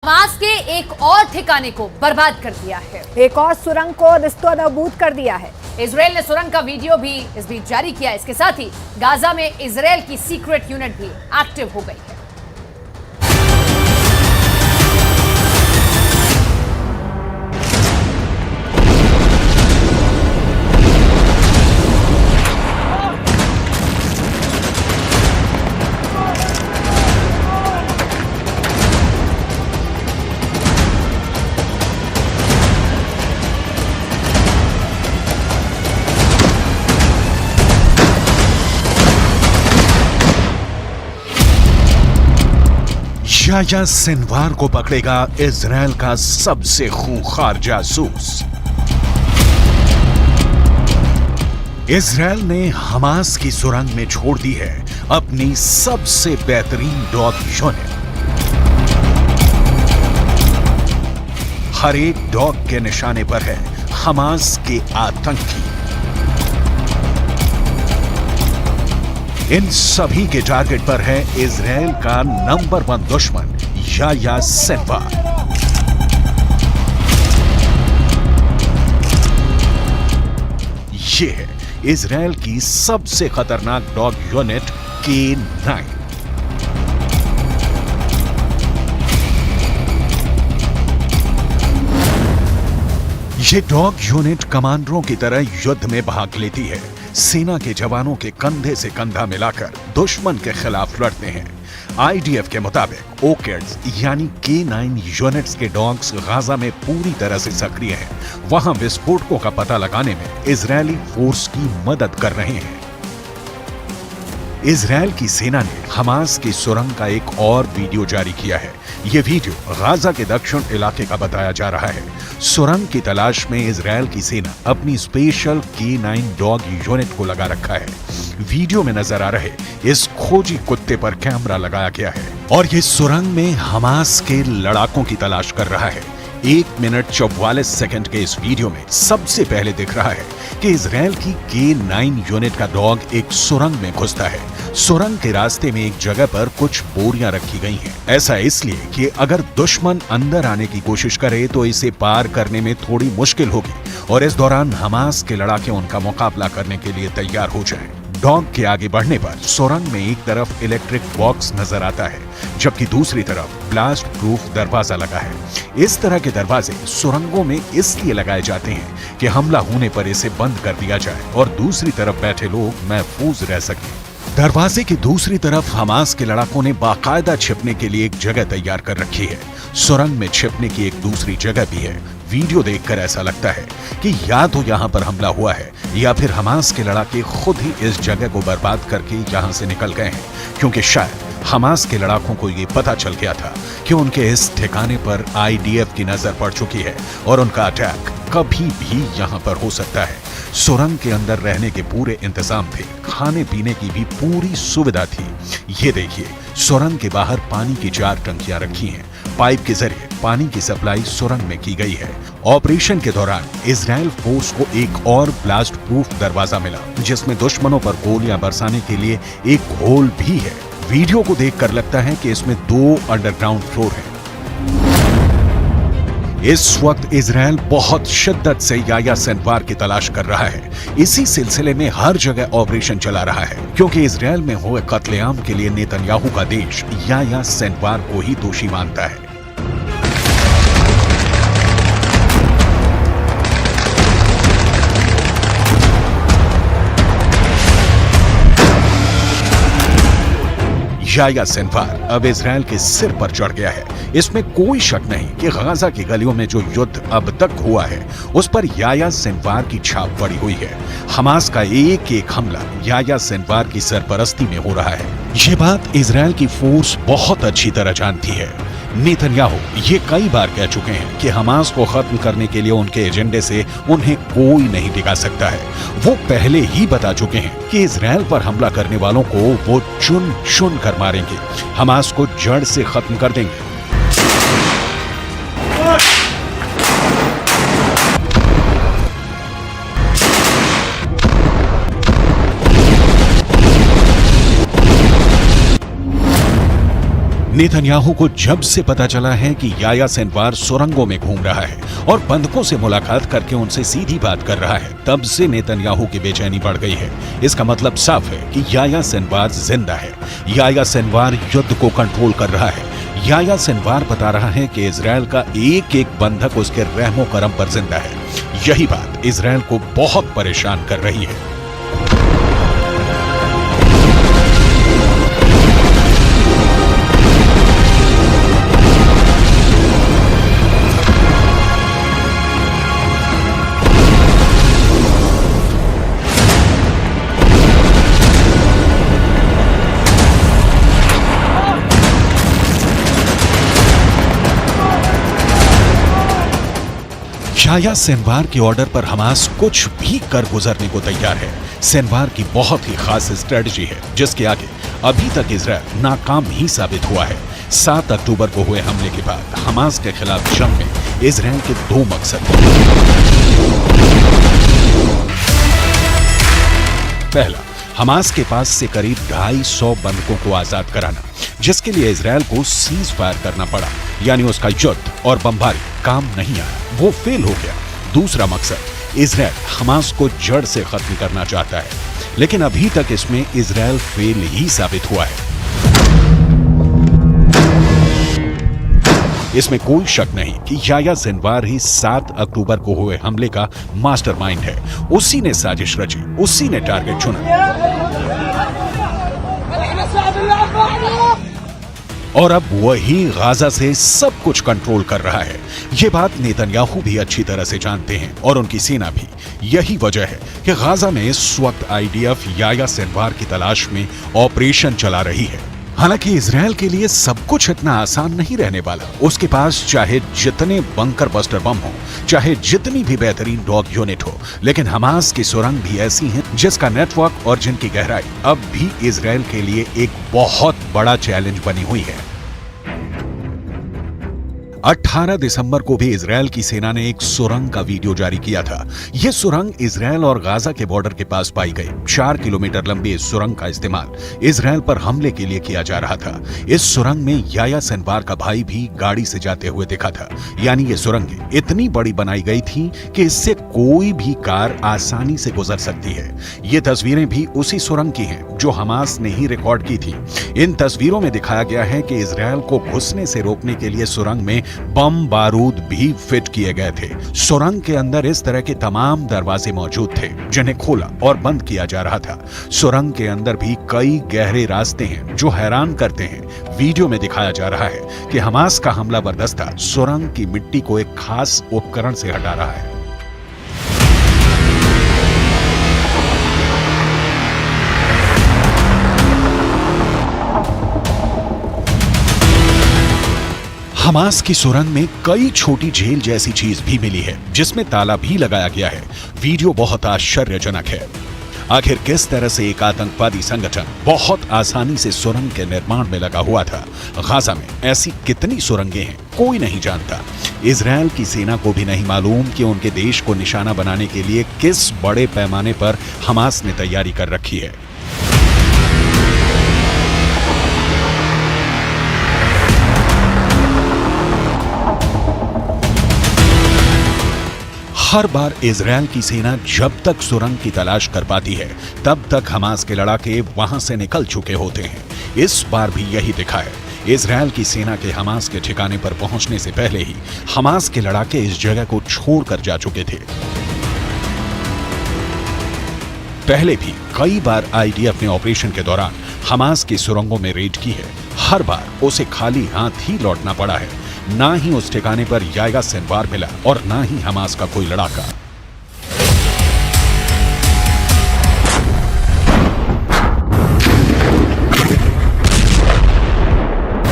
Hamas के एक और ठिकाने को बर्बाद कर दिया है। एक और सुरंग को निस्तनाबूद कर दिया है। इजराइल ने सुरंग का वीडियो भी इस बीच जारी किया। इसके साथ ही गाजा में इजराइल की सीक्रेट यूनिट भी एक्टिव हो गई है। याह्या सिनवार को पकड़ेगा इजराइल का सबसे खूंखार जासूस। इजराइल ने हमास की सुरंग में छोड़ दी है अपनी सबसे बेहतरीन डॉग यूनिट। हर एक डॉग के निशाने पर है हमास के आतंकी। इन सभी के टारगेट पर है इजराइल का नंबर 1 दुश्मन याह्या सिनवार। ये है इजराइल की सबसे खतरनाक डॉग यूनिट K9। ये डॉग यूनिट कमांडरों की तरह युद्ध में भाग लेती है। सेना के जवानों के कंधे से कंधा मिलाकर दुश्मन के खिलाफ लड़ते हैं। आईडीएफ के मुताबिक ओकेड्स यानी K9 यूनिट्स के डॉग्स गाजा में पूरी तरह से सक्रिय हैं। वहां विस्फोटकों का पता लगाने में इजरायली फोर्स की मदद कर रहे हैं। इजरायल की सेना ने हमास की सुरंग का एक और वीडियो जारी किया है। यह वीडियो गाजा के दक्षिण इलाके का बताया जा रहा है। सुरंग की तलाश में इजरायल की सेना अपनी स्पेशल K9 डॉग यूनिट को लगा रखा है। वीडियो में नजर आ रहे इस खोजी कुत्ते पर कैमरा लगाया गया है और ये सुरंग में हमास के लड़ाकों की तलाश कर रहा है। 1 मिनट 44 सेकंड के इस वीडियो में सबसे पहले दिख रहा है कि इजरायल की K9 यूनिट का डॉग एक सुरंग में घुसता है। सुरंग के रास्ते में एक जगह पर कुछ बोरियां रखी गई हैं। ऐसा इसलिए कि अगर दुश्मन अंदर आने की कोशिश करे तो इसे पार करने में थोड़ी मुश्किल होगी और इस दौरान हमास के लड़ाके उनका मुकाबला करने के लिए तैयार हो जाएं। डॉग के आगे बढ़ने पर सुरंग में एक तरफ इलेक्ट्रिक बॉक्स नजर आता है जबकि दूसरी तरफ ब्लास्ट प्रूफ दरवाजा लगा है। इस तरह के दरवाजे सुरंगों में इसलिए लगाए जाते हैं कि हमला होने पर इसे बंद कर दिया जाए और दूसरी तरफ बैठे लोग महफूज रह सकें। दरवाजे की दूसरी तरफ हमास के लड़ाकों ने बाकायदा छिपने के लिए एक जगह तैयार कर रखी है। सुरंग में छिपने की एक दूसरी जगह भी है। वीडियो देखकर ऐसा लगता है कि या तो यहाँ पर हमला हुआ है या फिर हमास के लड़ाके खुद ही इस जगह को बर्बाद करके यहाँ से निकल गए हैं, क्योंकि शायद हमास के लड़ाकों को ये पता चल गया था कि उनके इस ठिकाने पर आईडीएफ की नजर पड़ चुकी है और उनका अटैक कभी भी यहाँ पर हो सकता है। सुरंग के अंदर रहने के पूरे इंतजाम थे, खाने पीने की भी पूरी सुविधा थी। ये देखिए, सुरंग के बाहर पानी की 4 टंकियां रखी हैं। पाइप के जरिए पानी की सप्लाई सुरंग में की गई है। ऑपरेशन के दौरान इजराइल फोर्स को एक और ब्लास्ट प्रूफ दरवाजा मिला जिसमें दुश्मनों पर गोलियां बरसाने के लिए एक होल भी है। वीडियो को देखकर लगता है कि इसमें 2 अंडरग्राउंड फ्लोर हैं। इस वक्त इजराइल बहुत शिद्दत से याह्या सिनवार की तलाश कर रहा है। इसी सिलसिले में हर जगह ऑपरेशन चला रहा है क्योंकि इजराइल में हुए कत्लेआम के लिए नेतन्याहू का देश याह्या सिनवार को ही दोषी मानता है। याह्या सिनवार अब इजराइल के सिर पर चढ़ गया है। इसमें कोई शक नहीं कि गाजा की गलियों में जो युद्ध अब तक हुआ है उस पर याह्या सिनवार की छाप पड़ी हुई है। हमास का एक एक हमला याह्या सिनवार की सरपरस्ती में हो रहा है। ये बात इजराइल की फोर्स बहुत अच्छी तरह जानती है। नेतन्याहू ये कई बार कह चुके हैं कि हमास को खत्म करने के लिए उनके एजेंडे से उन्हें कोई नहीं टिका सकता है। वो पहले ही बता चुके हैं कि इजराइल पर हमला करने वालों को वो चुन चुन कर मारेंगे, हमास को जड़ से खत्म कर देंगे। नेतन्याहू को जब से पता चला है कि याह्या सिनवार सुरंगों में घूम रहा है और बंधकों से मुलाकात करके उनसे सीधी बात कर रहा है, तब से नेतन्याहू की बेचैनी बढ़ गई है। इसका मतलब साफ है कि याह्या सिनवार जिंदा है। याह्या सिनवार युद्ध को कंट्रोल कर रहा है। याह्या सिनवार बता रहा है कि इजराइल का एक एक बंधक उसके रहमो करम पर जिंदा है। यही बात इजराइल को बहुत परेशान कर रही है। याह्या सिनवार के ऑर्डर पर हमास कुछ भी कर गुजरने को तैयार है। सिनवार की बहुत ही खास स्ट्रेटजी है जिसके आगे अभी तक इजराइल नाकाम ही साबित हुआ है। 7 अक्टूबर को हुए हमले के बाद हमास के खिलाफ जंग में इजराइल के 2 मकसद थे। पहला, हमास के पास से करीब 250 बंधकों को आजाद कराना, जिसके लिए इजराइल को सीज फायर करना पड़ा, यानी उसका युद्ध और बमबारी काम नहीं आया, वो फेल हो गया। दूसरा मकसद, इजराइल हमास को जड़ से खत्म करना चाहता है, लेकिन अभी तक इसमें इजराइल फेल ही साबित हुआ है। इसमें कोई शक नहीं कि याह्या सिनवार ही 7 अक्टूबर को हुए हमले का मास्टरमाइंड है। उसी ने साजिश रची, उसी ने टारगेट चुना और अब वही गाजा से सब कुछ कंट्रोल कर रहा है। ये बात नेतन्याहू भी अच्छी तरह से जानते हैं और उनकी सेना भी। यही वजह है कि गाजा में इस वक्त आईडीएफ याह्या सिनवार की तलाश में ऑपरेशन चला रही है। हालांकि इजराइल के लिए सब कुछ इतना आसान नहीं रहने वाला। उसके पास चाहे जितने बंकर बस्टर बम हो, चाहे जितनी भी बेहतरीन डॉग यूनिट हो, लेकिन हमास की सुरंग भी ऐसी हैं जिसका नेटवर्क और जिनकी गहराई अब भी इजराइल के लिए एक बहुत बड़ा चैलेंज बनी हुई है। 18 दिसंबर को भी इजराइल की सेना ने एक सुरंग का वीडियो जारी किया था। यह सुरंग इजराइल और गाजा के बॉर्डर के पास पाई गई। 4 किलोमीटर लंबी इस सुरंग का इस्तेमाल इजराइल पर हमले के लिए किया जा रहा था। इस सुरंग में याह्या सिनवार का भाई भी गाड़ी से जाते हुए दिखा था। यानी ये सुरंगें इतनी बड़ी बनाई गई थी कि इससे कोई भी कार आसानी से गुजर सकती है। ये तस्वीरें भी उसी सुरंग की हैं जो हमास ने ही रिकॉर्ड की थी। इन तस्वीरों में दिखाया गया है कि इजराइल को घुसने से रोकने के लिए सुरंग में बम बारूद भी फिट किए गए थे। सुरंग के अंदर इस तरह के तमाम दरवाजे मौजूद थे जिन्हें खोला और बंद किया जा रहा था। सुरंग के अंदर भी कई गहरे रास्ते हैं जो हैरान करते हैं। वीडियो में दिखाया जा रहा है कि हमास का हमलावर दस्ता सुरंग की मिट्टी को एक खास उपकरण से हटा रहा है। हमास की सुरंग में कई छोटी झील जैसी चीज भी मिली है जिसमें ताला भी लगाया गया है। वीडियो बहुत आश्चर्यजनक है। आखिर किस तरह से एक आतंकवादी संगठन बहुत आसानी से सुरंग के निर्माण में लगा हुआ था? गाजा में ऐसी कितनी सुरंगें हैं कोई नहीं जानता। इजराइल की सेना को भी नहीं मालूम कि उनके देश को निशाना बनाने के लिए किस बड़े पैमाने पर हमास ने तैयारी कर रखी है। हर बार इजराइल की सेना जब तक सुरंग की तलाश कर पाती है तब तक हमास के लड़ाके वहां से निकल चुके होते हैं। इस बार भी यही दिखा है। इजराइल की सेना के हमास के ठिकाने पर पहुंचने से पहले ही हमास के लड़ाके इस जगह को छोड़कर जा चुके थे। पहले भी कई बार आईडीएफ ने ऑपरेशन के दौरान हमास की सुरंगों में रेड की है। हर बार उसे खाली हाथ ही लौटना पड़ा है। ना ही उस ठिकाने पर याह्या सिनवार मिला और ना ही हमास का कोई लड़ाका।